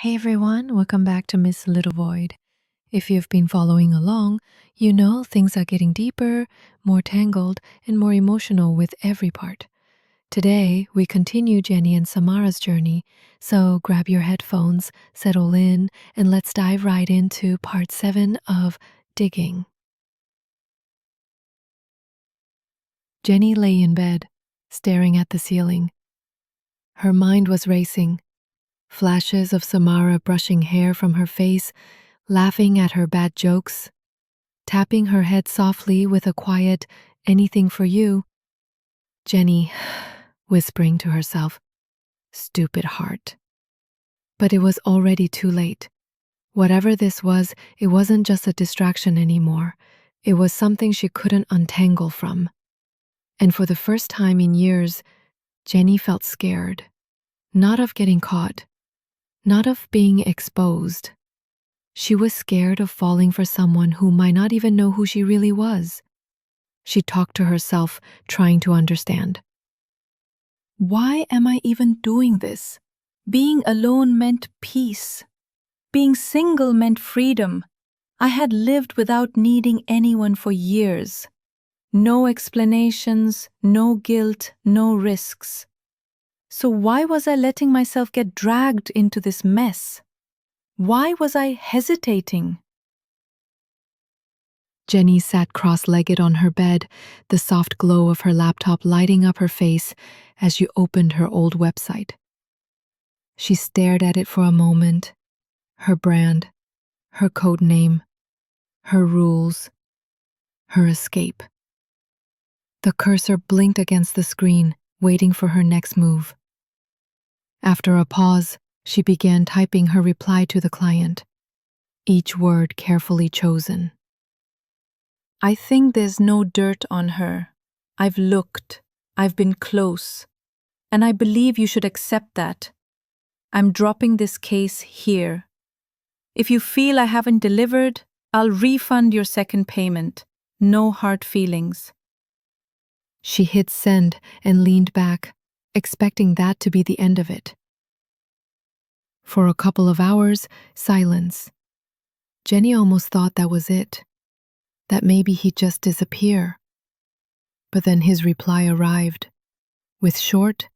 Hey everyone, welcome back to Miss Little Void. If you've been following along, you know things are getting deeper, more tangled, and more emotional with every part. Today, we continue Jenny and Samara's journey, so grab your headphones, settle in, and let's dive right into part 7 of Digging. Jenny lay in bed, staring at the ceiling. Her mind was racing. Flashes of Samara brushing hair from her face, laughing at her bad jokes, tapping her head softly with a quiet, "Anything for you." Jenny, whispering to herself, "Stupid heart." But it was already too late. Whatever this was, it wasn't just a distraction anymore. It was something she couldn't untangle from. And for the first time in years, Jenny felt scared. Not of getting caught, not of being exposed. She was scared of falling for someone who might not even know who she really was. She talked to herself, trying to understand. Why am I even doing this? Being alone meant peace. Being single meant freedom. I had lived without needing anyone for years. No explanations, no guilt, no risks. So why was I letting myself get dragged into this mess? Why was I hesitating? Jenny sat cross-legged on her bed, the soft glow of her laptop lighting up her face as she opened her old website. She stared at it for a moment. Her brand, her code name, her rules, her escape. The cursor blinked against the screen, waiting for her next move. After a pause, she began typing her reply to the client, each word carefully chosen. I think there's no dirt on her. I've looked. I've been close. And I believe you should accept that. I'm dropping this case here. If you feel I haven't delivered, I'll refund your second payment. No hard feelings. She hit send and leaned back, expecting that to be the end of it. For a couple of hours, silence. Jenny almost thought that was it, that maybe he'd just disappear. But then his reply arrived, with short,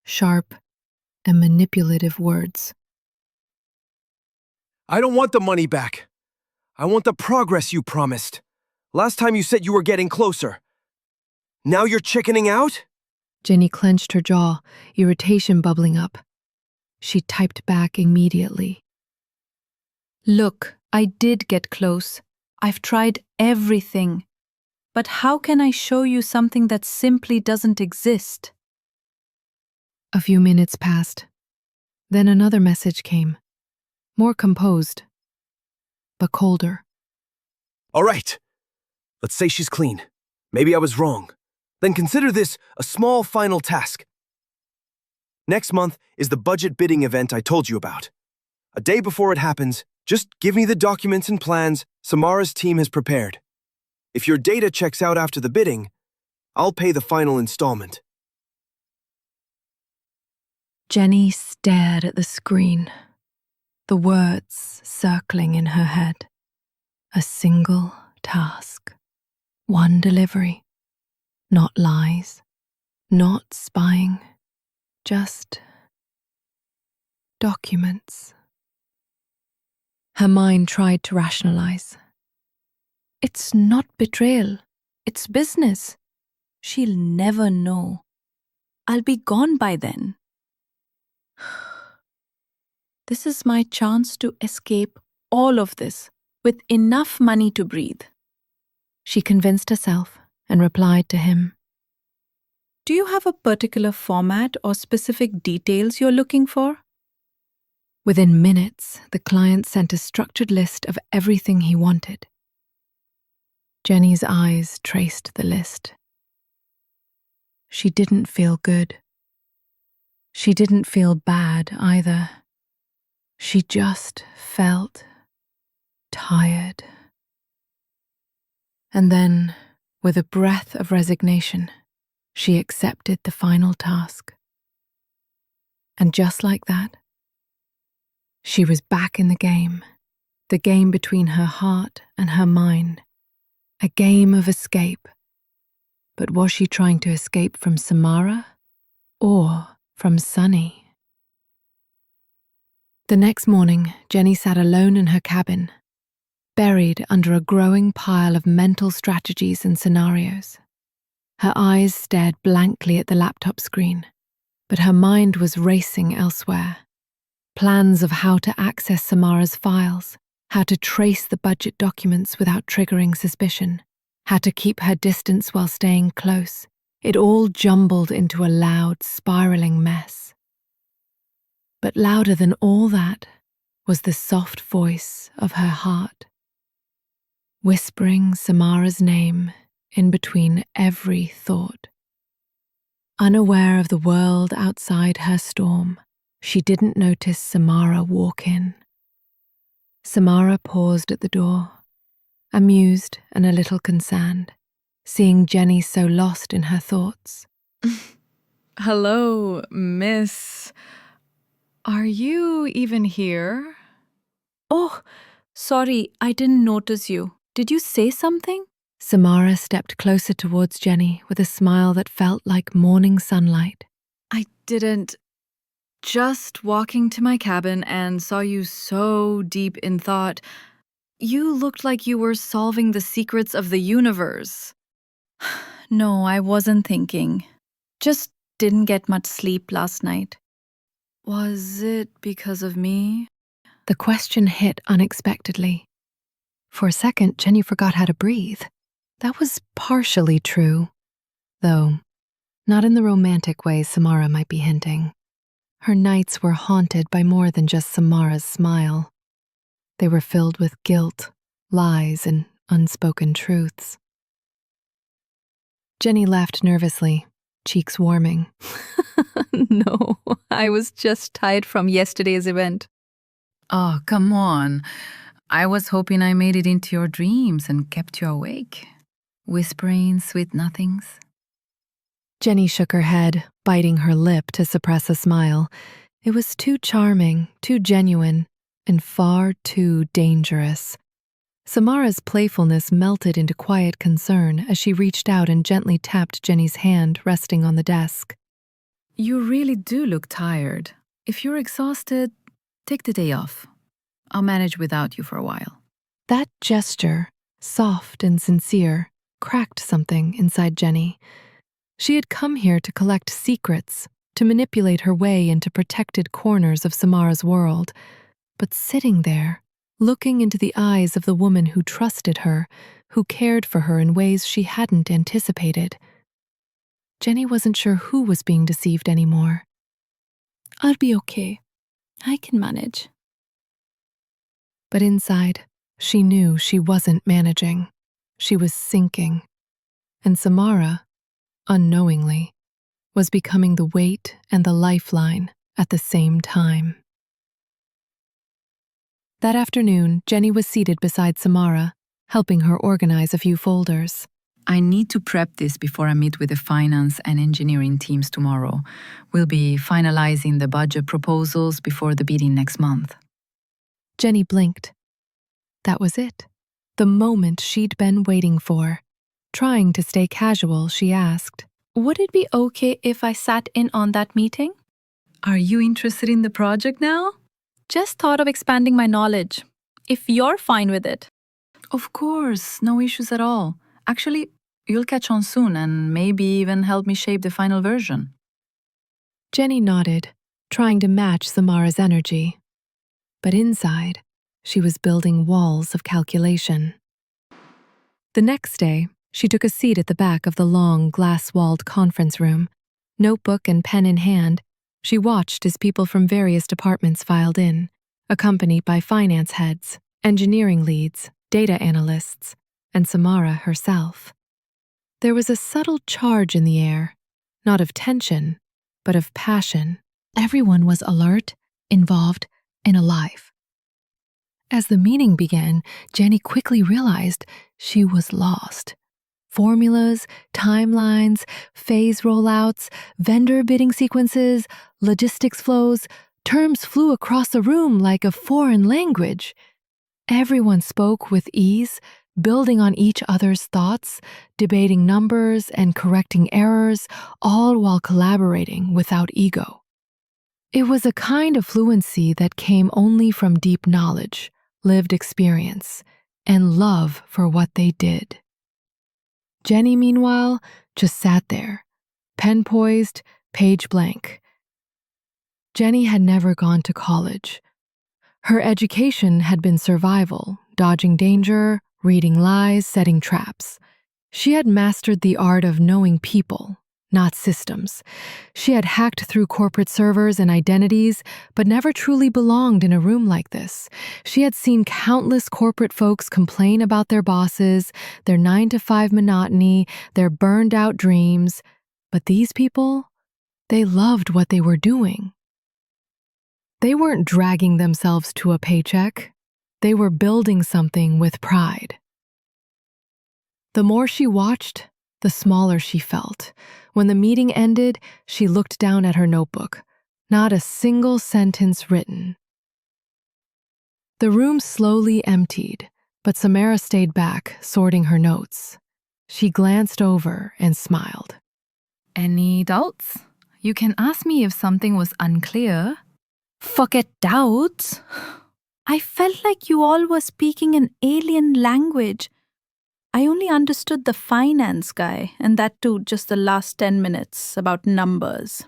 sharp, and manipulative words. I don't want the money back. I want the progress you promised. Last time you said you were getting closer. Now you're chickening out? Jenny clenched her jaw, irritation bubbling up. She typed back immediately. Look, I did get close. I've tried everything. But how can I show you something that simply doesn't exist? A few minutes passed. Then another message came, more composed, but colder. All right. Let's say she's clean. Maybe I was wrong. Then consider this a small final task. Next month is the budget bidding event I told you about. A day before it happens, just give me the documents and plans Samara's team has prepared. If your data checks out after the bidding, I'll pay the final installment. Jenny stared at the screen, the words circling in her head. A single task, one delivery. Not lies, not spying, just documents. Her mind tried to rationalize. It's not betrayal. It's business. She'll never know. I'll be gone by then. This is my chance to escape all of this with enough money to breathe. She convinced herself and replied to him. Do you have a particular format or specific details you're looking for? Within minutes, the client sent a structured list of everything he wanted. Jenny's eyes traced the list. She didn't feel good. She didn't feel bad either. She just felt tired. And then, with a breath of resignation, she accepted the final task. And just like that, She was back in the game between her heart and her mind, a game of escape. But was she trying to escape from Samara or from Sunny? The next morning, Jenny sat alone in her cabin, buried under a growing pile of mental strategies and scenarios. Her eyes stared blankly at the laptop screen, but her mind was racing elsewhere. Plans of how to access Samara's files, how to trace the budget documents without triggering suspicion, how to keep her distance while staying close. It all jumbled into a loud, spiraling mess. But louder than all that was the soft voice of her heart, whispering Samara's name in between every thought. Unaware of the world outside her storm, she didn't notice Samara walk in. Samara paused at the door, amused and a little concerned, seeing Jenny so lost in her thoughts. Hello, miss. Are you even here? Oh, sorry, I didn't notice you. Did you say something? Samara stepped closer towards Jenny with a smile that felt like morning sunlight. I didn't. Just walking to my cabin and saw you so deep in thought. You looked like you were solving the secrets of the universe. No, I wasn't thinking. Just didn't get much sleep last night. Was it because of me? The question hit unexpectedly. For a second, Jenny forgot how to breathe. That was partially true, though not in the romantic way Samara might be hinting. Her nights were haunted by more than just Samara's smile. They were filled with guilt, lies, and unspoken truths. Jenny laughed nervously, cheeks warming. No, I was just tired from yesterday's event. Oh, come on. I was hoping I made it into your dreams and kept you awake, whispering sweet nothings. Jenny shook her head, biting her lip to suppress a smile. It was too charming, too genuine, and far too dangerous. Samara's playfulness melted into quiet concern as she reached out and gently tapped Jenny's hand resting on the desk. You really do look tired. If you're exhausted, take the day off. I'll manage without you for a while. That gesture, soft and sincere, cracked something inside Jenny. She had come here to collect secrets, to manipulate her way into protected corners of Samara's world. But sitting there, looking into the eyes of the woman who trusted her, who cared for her in ways she hadn't anticipated, Jenny wasn't sure who was being deceived anymore. I'll be okay. I can manage. But inside, she knew she wasn't managing. She was sinking. And Samara, unknowingly, was becoming the weight and the lifeline at the same time. That afternoon, Jenny was seated beside Samara, helping her organize a few folders. I need to prep this before I meet with the finance and engineering teams tomorrow. We'll be finalizing the budget proposals before the bidding next month. Jenny blinked. That was it. The moment she'd been waiting for. Trying to stay casual, she asked, Would it be okay if I sat in on that meeting? Are you interested in the project now? Just thought of expanding my knowledge, if you're fine with it. Of course, no issues at all. Actually, you'll catch on soon and maybe even help me shape the final version. Jenny nodded, trying to match Samara's energy. But inside, she was building walls of calculation. The next day, she took a seat at the back of the long, glass-walled conference room. Notebook and pen in hand, she watched as people from various departments filed in, accompanied by finance heads, engineering leads, data analysts, and Samara herself. There was a subtle charge in the air, not of tension, but of passion. Everyone was alert, involved, and alive. As the meeting began, Jenny quickly realized she was lost. Formulas, timelines, phase rollouts, vendor bidding sequences, logistics flows, Terms flew across the room like a foreign language. Everyone spoke with ease, building on each other's thoughts, debating numbers and correcting errors, all while collaborating without ego. It was a kind of fluency that came only from deep knowledge, lived experience, and love for what they did. Jenny, meanwhile, just sat there, pen poised, page blank. Jenny had never gone to college. Her education had been survival, dodging danger, reading lies, setting traps. She had mastered the art of knowing people, not systems. She had hacked through corporate servers and identities, but never truly belonged in a room like this. She had seen countless corporate folks complain about their bosses, their 9-to-5 monotony, their burned-out dreams. But these people, they loved what they were doing. They weren't dragging themselves to a paycheck. They were building something with pride. The more she watched, the smaller she felt. When the meeting ended, she looked down at her notebook. Not a single sentence written. The room slowly emptied, but Samara stayed back, sorting her notes. She glanced over and smiled. Any doubts? You can ask me if something was unclear. Forget doubts. I felt like you all were speaking an alien language. I only understood the finance guy, and that too just the last 10 minutes about numbers.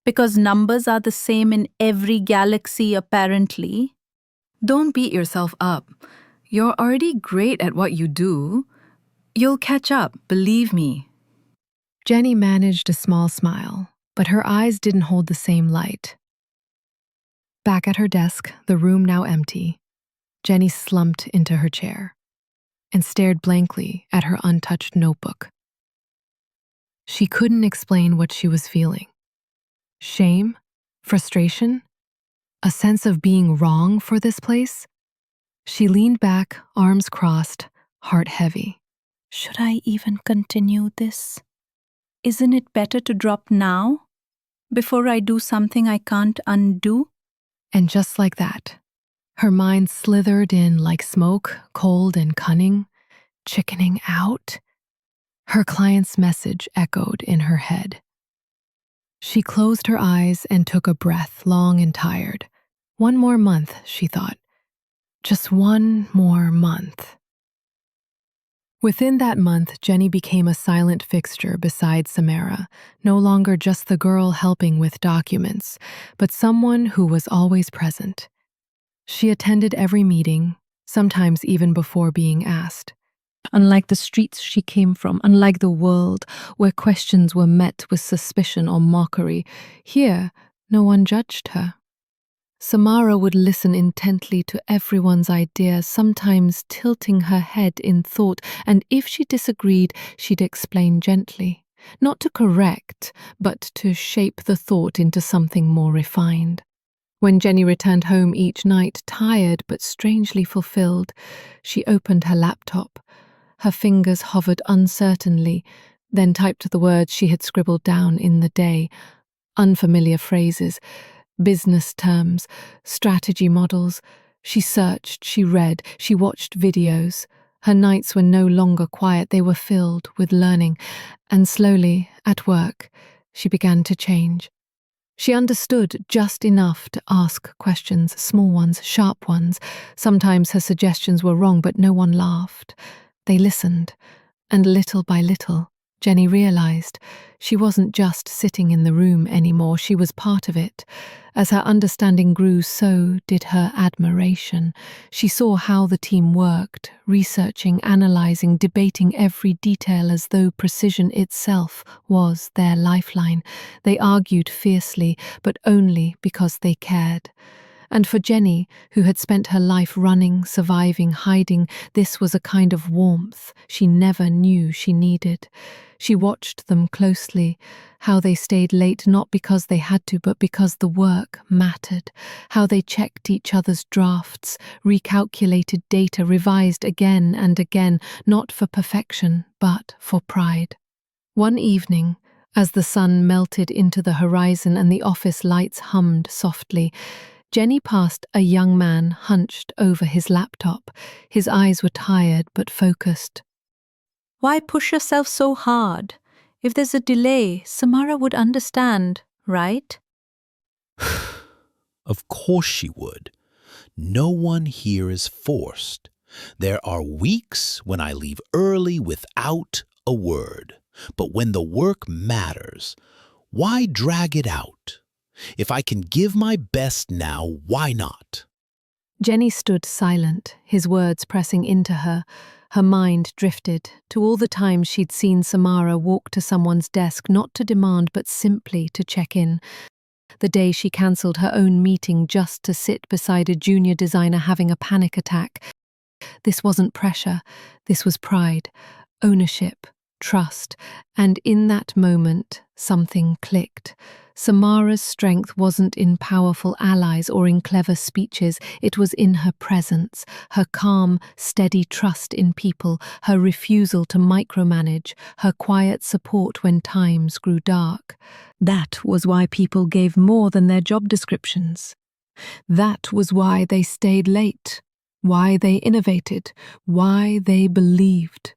Because numbers are the same in every galaxy, apparently. Don't beat yourself up. You're already great at what you do. You'll catch up, believe me. Jenny managed a small smile, but her eyes didn't hold the same light. Back at her desk, the room now empty, Jenny slumped into her chair and stared blankly at her untouched notebook. She couldn't explain what she was feeling. Shame? Frustration? A sense of being wrong for this place? She leaned back, arms crossed, heart heavy. Should I even continue this? Isn't it better to drop now, before I do something I can't undo? And just like that, her mind slithered in like smoke, cold and cunning, chickening out. Her client's message echoed in her head. She closed her eyes and took a breath, long and tired. One more month, she thought. Just one more month. Within that month, Jenny became a silent fixture beside Samara, no longer just the girl helping with documents, but someone who was always present. She attended every meeting, sometimes even before being asked. Unlike the streets she came from, unlike the world where questions were met with suspicion or mockery, here no one judged her. Samara would listen intently to everyone's ideas, sometimes tilting her head in thought, and if she disagreed, she'd explain gently, not to correct, but to shape the thought into something more refined. When Jenny returned home each night, tired but strangely fulfilled, she opened her laptop. Her fingers hovered uncertainly, then typed the words she had scribbled down in the day, unfamiliar phrases, business terms, strategy models. She searched, she read, she watched videos. Her nights were no longer quiet, they were filled with learning. And slowly, at work, she began to change. She understood just enough to ask questions, small ones, sharp ones. Sometimes her suggestions were wrong, but no one laughed. They listened, and little by little, Jenny realized she wasn't just sitting in the room anymore, she was part of it. As her understanding grew, so did her admiration. She saw how the team worked, researching, analyzing, debating every detail as though precision itself was their lifeline. They argued fiercely, but only because they cared. And for Jenny, who had spent her life running, surviving, hiding, this was a kind of warmth she never knew she needed. She watched them closely, how they stayed late not because they had to, but because the work mattered, how they checked each other's drafts, recalculated data, revised again and again, not for perfection, but for pride. One evening, As the sun melted into the horizon and the office lights hummed softly, Jenny passed a young man hunched over his laptop. His eyes were tired but focused. Why push yourself so hard? If there's a delay, Samara would understand, right? Of course she would. No one here is forced. There are weeks when I leave early without a word. But when the work matters, why drag it out? If I can give my best now, why not? Jenny stood silent, his words pressing into her. Her mind drifted to all the times she'd seen Samara walk to someone's desk not to demand but simply to check in. The day she cancelled her own meeting just to sit beside a junior designer having a panic attack. This wasn't pressure, this was pride, ownership, trust, and in that moment, something clicked. Samara's strength wasn't in powerful allies or in clever speeches, it was in her presence, her calm, steady trust in people, her refusal to micromanage, her quiet support when times grew dark. That was why people gave more than their job descriptions. That was why they stayed late, why they innovated, why they believed.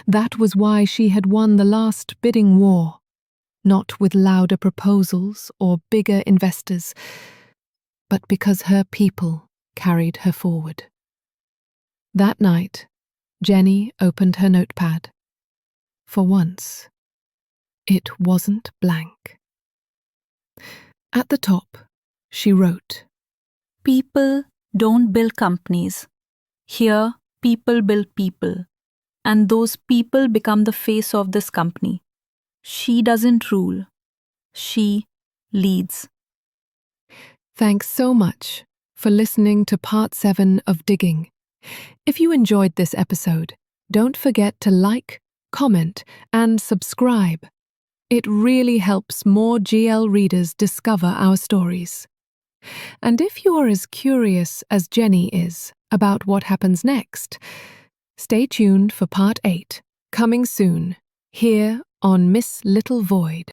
That was why she had won the last bidding war. Not with louder proposals or bigger investors, but because her people carried her forward. That night, Jenny opened her notepad. For once, it wasn't blank. At the top, she wrote, People don't build companies. Here, people build people. And those people become the face of this company. She doesn't rule. She leads. Thanks so much for listening to Part 7 of Digging. If you enjoyed this episode, don't forget to like, comment, and subscribe. It really helps more GL readers discover our stories. And if you're as curious as Jenny is about what happens next, stay tuned for Part 8, coming soon, here on Miss Little Void.